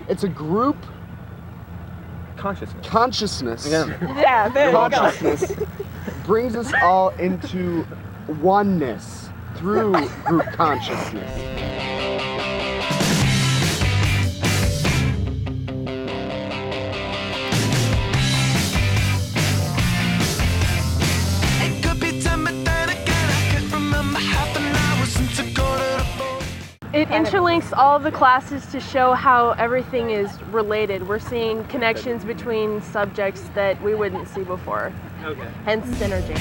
It's a group consciousness. Yeah, there you go. Consciousness brings us all into oneness through group consciousness. It interlinks all the classes to show how everything is related. We're seeing connections between subjects that we wouldn't see before. Okay. Hence synergy.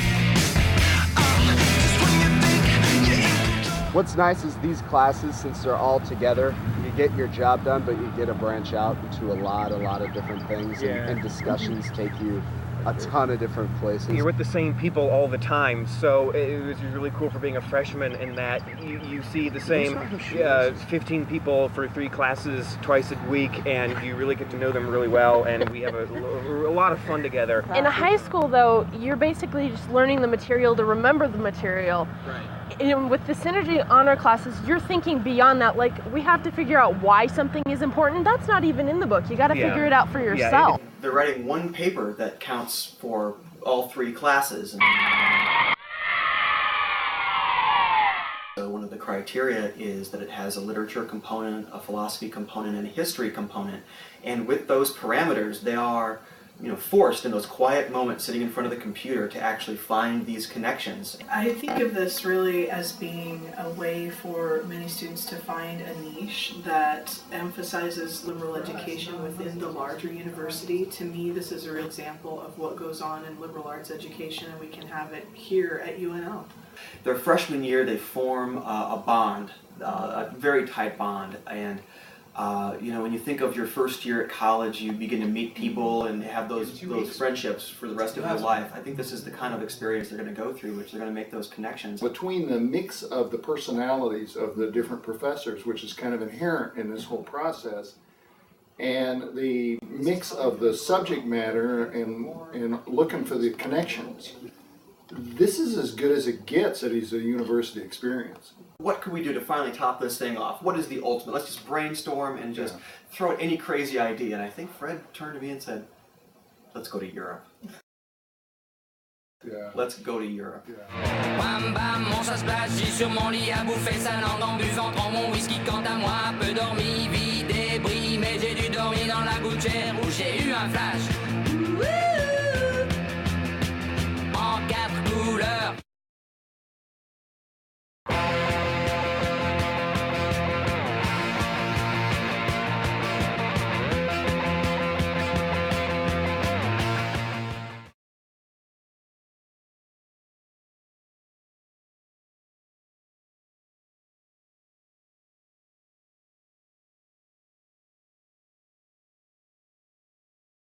What's nice is these classes, since they're all together, you get your job done, but you get to branch out into a lot of different things, and discussions take you a ton of different places. You're with the same people all the time, so it was really cool for being a freshman in that you see the same 15 people for 3 classes twice a week, and you really get to know them really well, and we have a lot of fun together. In a high school, though, you're basically just learning the material to remember the material. Right. And with the Synergy honor classes, you're thinking beyond that. Like, we have to figure out why something is important. That's not even in the book. You got to figure it out for yourself. They're writing one paper that counts for all 3 classes. So one of the criteria is that it has a literature component, a philosophy component, and a history component. And with those parameters, they are forced in those quiet moments sitting in front of the computer to actually find these connections. I think of this really as being a way for many students to find a niche that emphasizes liberal education within the larger university. To me, this is a real example of what goes on in liberal arts education, and we can have it here at UNL. Their freshman year, they form a bond, a very tight bond, and when you think of your first year at college, you begin to meet people and have those friendships for the rest of your life. I think this is the kind of experience they're going to go through, which they're going to make those connections. Between the mix of the personalities of the different professors, which is kind of inherent in this whole process, and the mix of the subject matter and looking for the connections, this is as good as it gets at a university experience. What could we do to finally top this thing off? What is the ultimate? Let's just brainstorm and just throw out any crazy idea. And I think Fred turned to me and said, let's go to Europe. Let's go to Europe. Bam bam, mon chat se place, j'ai sur mon lit à bouffer sa langue en buvant trop mon whisky. Quant à moi, peu dormi, vie débris, mais j'ai dû dormir dans la gouttière où j'ai eu un flash.